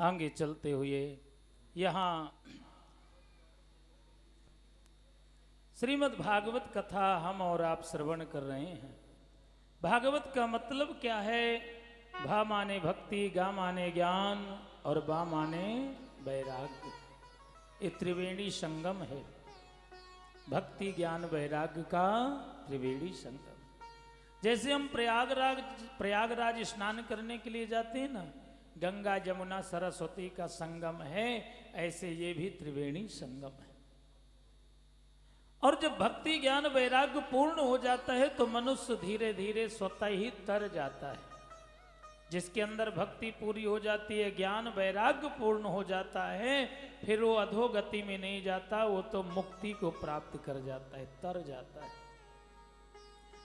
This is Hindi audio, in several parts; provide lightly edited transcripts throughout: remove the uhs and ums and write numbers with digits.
आगे चलते हुए यहाँ श्रीमद् भागवत कथा हम और आप श्रवण कर रहे हैं। भागवत का मतलब क्या है? भा माने भक्ति, गा माने ज्ञान और बा माने वैराग्य। ये त्रिवेणी संगम है, भक्ति ज्ञान वैराग्य का त्रिवेणी संगम। जैसे हम प्रयागराज स्नान करने के लिए जाते हैं ना, गंगा जमुना सरस्वती का संगम है, ऐसे ये भी त्रिवेणी संगम है। और जब भक्ति ज्ञान वैराग्य पूर्ण हो जाता है तो मनुष्य धीरे धीरे स्वतः ही तर जाता है। जिसके अंदर भक्ति पूरी हो जाती है, ज्ञान वैराग्य पूर्ण हो जाता है, फिर वो अधोगति में नहीं जाता, वो तो मुक्ति को प्राप्त कर जाता है, तर जाता है।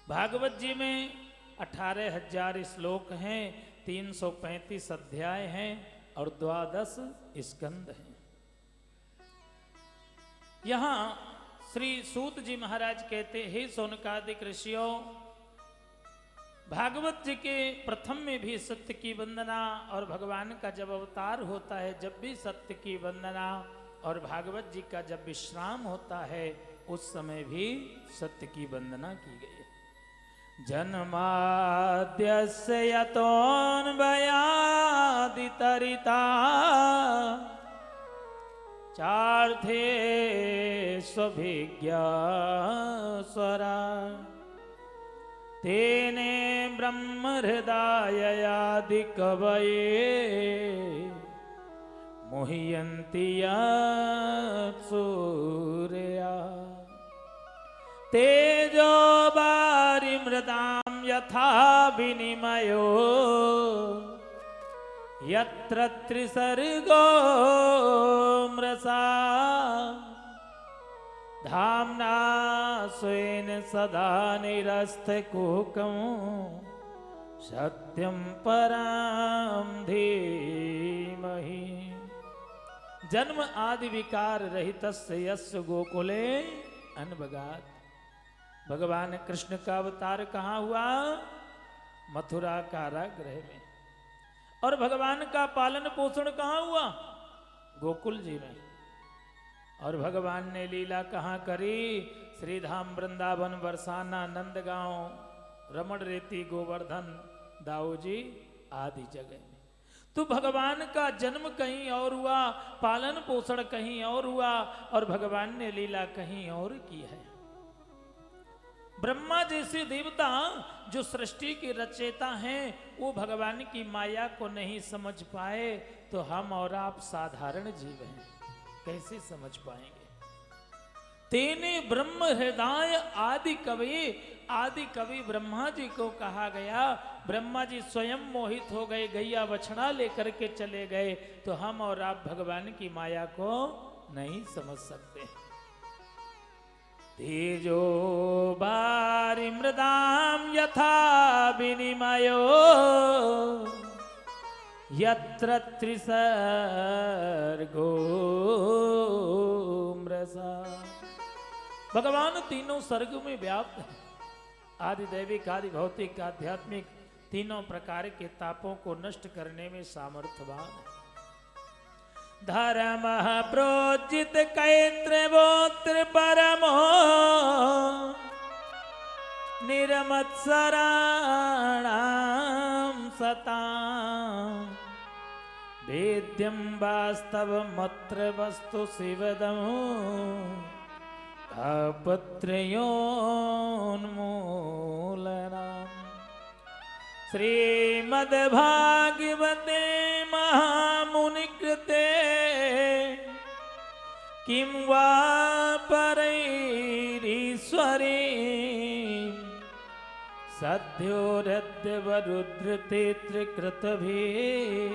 भागवत जी में 18,000 श्लोक हैं, 335 अध्याय हैं और 12 स्कंद हैं। यहाँ श्री सूत जी महाराज कहते हैं, शौनकादिक ऋषियों, भागवत जी के प्रथम में भी सत्य की वंदना और भगवान का जब अवतार होता है जब भी सत्य की वंदना, और भागवत जी का जब विश्राम होता है उस समय भी सत्य की वंदना की गई है। जन्माद्यस्य यतोऽन्वयादितरिता चार्थे स्वभिज्ञा स्वरा तेने ब्रह्म हृदयादि कवये मुह्यन्ति सूर्या तेजो वारिमृतां यथा विनिमयो यत्र त्रिसर्गो मृषा धाम्ना स्वेन सदा निरस्तकुहकं सत्यं परं धीमहि। जन्म आदि विकार रहितस्य यस्य गोकुले अनवगात। भगवान कृष्ण का अवतार कहाँ हुआ? मथुरा कारागृह में। और भगवान का पालन पोषण कहाँ हुआ? गोकुल जी में। और भगवान ने लीला कहाँ करी? श्रीधाम, वृंदावन, बरसाना, नंदगांव, रमण रेती, गोवर्धन, दाऊजी आदि जगह में। तो भगवान का जन्म कहीं और हुआ, पालन पोषण कहीं और हुआ, और भगवान ने लीला कहीं और की है। ब्रह्मा जैसे देवता जो सृष्टि के रचयिता हैं, वो भगवान की माया को नहीं समझ पाए, तो हम और आप साधारण जीव हैं, कैसे समझ पाएंगे? तेने ब्रह्म हृदय आदि कवि, आदि कवि ब्रह्मा जी को कहा गया। ब्रह्मा जी स्वयं मोहित हो गए, गैया बछड़ा लेकर के चले गए, तो हम और आप भगवान की माया को नहीं समझ सकते। तेजो वारिमृतां यथा विनिमयो यत्र त्रिसर्गो मृषा। भगवान तीनों सर्ग में व्याप्त है। आदि दैविक, आदि भौतिक, आध्यात्मिक, तीनों प्रकार के तापों को नष्ट करने में सामर्थ्यवान है। धर्म प्रोचित कैत्रवोत्र परमो निर्मत्सराणां सतां वेद्यं वास्तवमत्र वस्तु शिवदं तापत्रयोन्मूलनम्। श्रीमद्भागवते महामुनिकृते किं वा परैरीश्वरी सद्योरद्यवरुद्धृते त्रिकृतभिः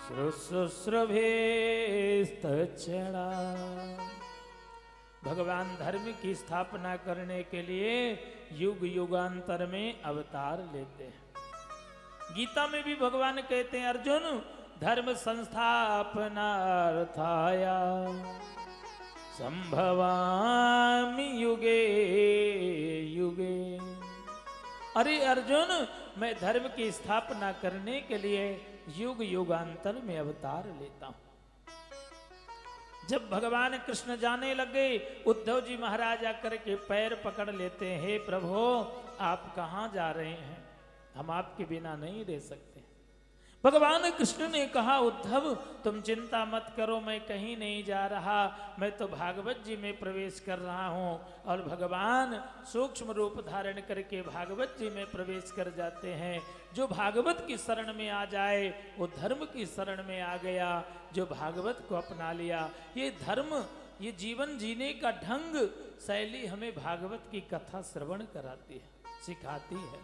शुश्रूषुभिस्तच्छणा। भगवान धर्म की स्थापना करने के लिए युग युगांतर में अवतार लेते हैं। गीता में भी भगवान कहते हैं, अर्जुन धर्म संस्थापनार्थाय संभवामि युगे युगे। अरे अर्जुन, मैं धर्म की स्थापना करने के लिए युग युगांतर में अवतार लेता हूं। जब भगवान कृष्ण जाने लगे, उद्धव जी महाराज आकर के पैर पकड़ लेते हैं, हे प्रभु आप कहां जा रहे हैं, हम आपके बिना नहीं रह सकते। भगवान कृष्ण ने कहा, उद्धव तुम चिंता मत करो, मैं कहीं नहीं जा रहा, मैं तो भागवत जी में प्रवेश कर रहा हूं। और भगवान सूक्ष्म रूप धारण करके भागवत जी में प्रवेश कर जाते हैं। जो भागवत की शरण में आ जाए वो धर्म की शरण में आ गया, जो भागवत को अपना लिया। ये धर्म, ये जीवन जीने का ढंग शैली हमें भागवत की कथा श्रवण कराती है, सिखाती है।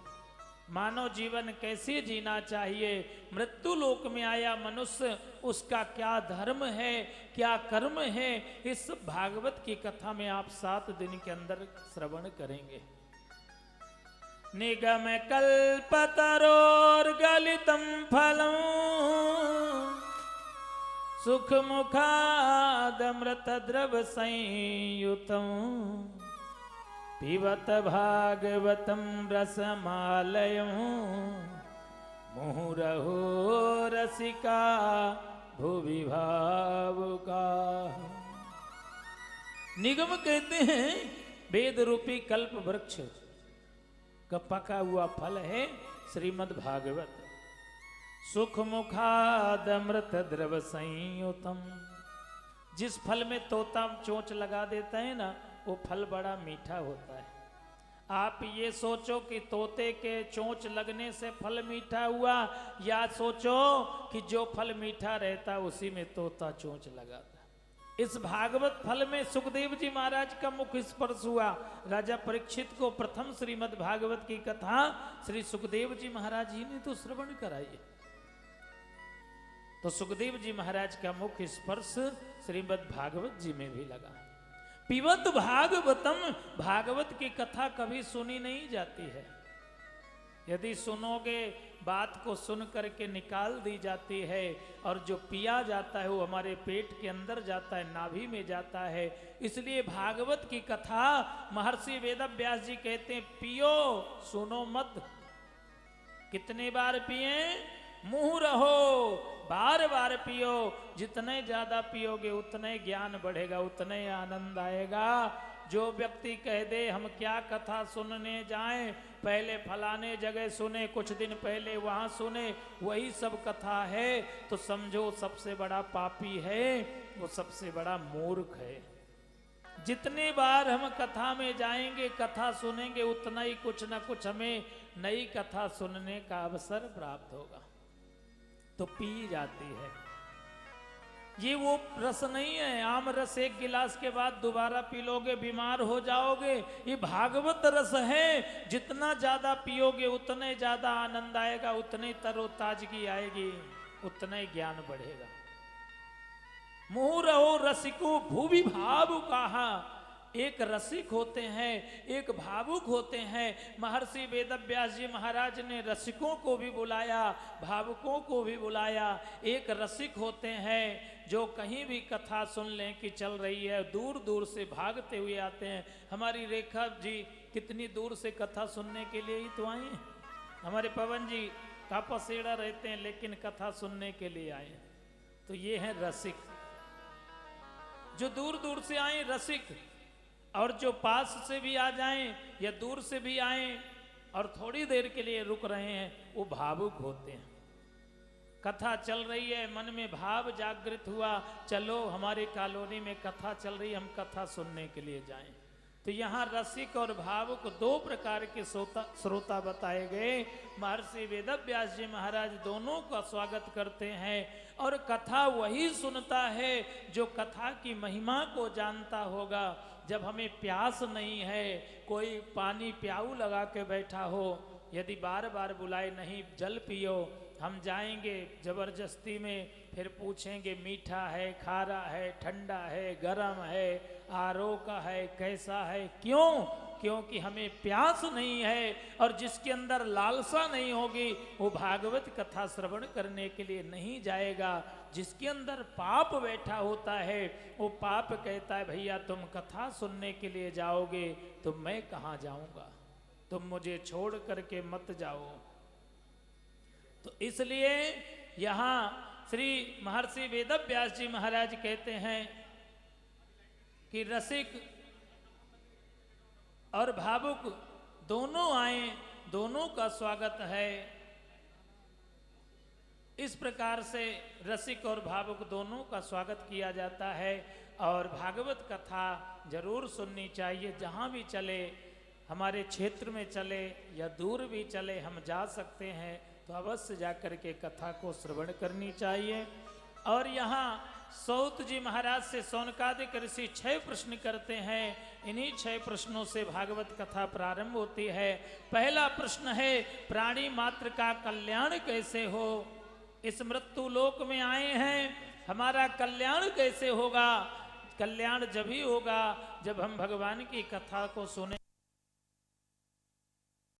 मानव जीवन कैसे जीना चाहिए, मृत्यु लोक में आया मनुष्य, उसका क्या धर्म है, क्या कर्म है, इस भागवत की कथा में आप 7 दिन के अंदर श्रवण करेंगे। निगम कल्पतरोर्गलितं फलं सुख मुखादमृत द्रव संयुतं पिबत भागवतं रसमालयं मुहुरहो रसिका भुवि भावुका। निगम कहते हैं वेद रूपी कल्प वृक्ष का पका हुआ फल है श्रीमद् भागवत। सुख मुखादमृत द्रव संयुतम, जिस फल में तोता चोंच लगा देता है ना, वो फल बड़ा मीठा होता है। आप ये सोचो कि तोते के चोंच लगने से फल मीठा हुआ, या सोचो कि जो फल मीठा रहता उसी में तोता चोंच लगाता। इस भागवत फल में सुखदेव जी महाराज का मुख स्पर्श हुआ। राजा परीक्षित को प्रथम श्रीमद् भागवत की कथा श्री सुखदेव जी महाराज जी ने तो श्रवण कराई। तो सुखदेव जी महाराज का मुख स्पर्श श्रीमद् भागवत जी में भी लगा। पिबत भागवतम, भागवत की कथा कभी सुनी नहीं जाती है। यदि सुनोगे बात को सुन करके निकाल दी जाती है, और जो पिया जाता है वो हमारे पेट के अंदर जाता है, नाभि में जाता है। इसलिए भागवत की कथा महर्षि वेदव्यास जी कहते हैं, पियो सुनो मत। कितने बार पिए? मुंह रहो, बार बार पियो। जितने ज्यादा पियोगे उतने ज्ञान बढ़ेगा, उतने आनंद आएगा। जो व्यक्ति कह दे हम क्या कथा सुनने जाएं, पहले फलाने जगह सुने, कुछ दिन पहले वहां सुने, वही सब कथा है, तो समझो सबसे बड़ा पापी है, वो सबसे बड़ा मूर्ख है। जितने बार हम कथा में जाएंगे, कथा सुनेंगे, उतना ही कुछ ना कुछ हमें नई कथा सुनने का अवसर प्राप्त होगा। तो पी जाती है। ये वो रस नहीं है, आम रस एक गिलास के बाद दोबारा पी लोगे बीमार हो जाओगे। ये भागवत रस है, जितना ज्यादा पियोगे उतने ज्यादा आनंद आएगा, उतनी तरोताजगी आएगी, उतना ही ज्ञान बढ़ेगा। मुहुर रहो रसिको भुवि भावुकाः। एक रसिक होते हैं, एक भावुक होते हैं। महर्षि वेदव्यास जी महाराज ने रसिकों को भी बुलाया, भावुकों को भी बुलाया। एक रसिक होते हैं जो कहीं भी कथा सुन लें कि चल रही है, दूर दूर से भागते हुए आते हैं। हमारी रेखा जी कितनी दूर से कथा सुनने के लिए ही तो आई हैं। हमारे पवन जी कापासेड़ा रहते हैं, लेकिन कथा सुनने के लिए आए। तो ये हैं रसिक, जो दूर दूर से आए रसिक। और जो पास से भी आ जाएं या दूर से भी आएं और थोड़ी देर के लिए रुक रहे हैं, वो भावुक होते हैं। कथा चल रही है, मन में भाव जागृत हुआ, चलो हमारी कॉलोनी में कथा चल रही है, हम कथा सुनने के लिए जाएं। तो यहाँ रसिक और भावुक 2 प्रकार के श्रोता बताए गए। महर्षि वेदव्यास जी महाराज दोनों का स्वागत करते हैं। और कथा वही सुनता है जो कथा की महिमा को जानता होगा। जब हमें प्यास नहीं है, कोई पानी प्याऊ लगा के बैठा हो, यदि बार बार बुलाए नहीं जल पियो, हम जाएंगे जबरदस्ती में, फिर पूछेंगे मीठा है, खारा है, ठंडा है, गर्म है, आरो का है, कैसा है। क्यों? क्योंकि हमें प्यास नहीं है। और जिसके अंदर लालसा नहीं होगी वो भागवत कथा श्रवण करने के लिए नहीं जाएगा। जिसके अंदर पाप बैठा होता है वो पाप कहता है भैया तुम कथा सुनने के लिए जाओगे तो मैं कहाँ जाऊंगा, तुम मुझे छोड़ करके मत जाओ। तो इसलिए यहाँ श्री महर्षि वेदव्यास जी महाराज कहते हैं कि रसिक और भावुक दोनों आए, दोनों का स्वागत है। इस प्रकार से रसिक और भावुक दोनों का स्वागत किया जाता है। और भागवत कथा जरूर सुननी चाहिए। जहाँ भी चले, हमारे क्षेत्र में चले या दूर भी चले, हम जा सकते हैं तो अवश्य जाकर के कथा को श्रवण करनी चाहिए। और यहाँ सौत जी महाराज से सौनकादिक ऋषि 6 प्रश्न करते हैं। इन्हीं 6 प्रश्नों से भागवत कथा प्रारंभ होती है। पहला प्रश्न है, प्राणी मात्र का कल्याण कैसे हो? इस मृत्यु लोक में आए हैं, हमारा कल्याण कैसे होगा? कल्याण जब ही होगा जब हम भगवान की कथा को सुने।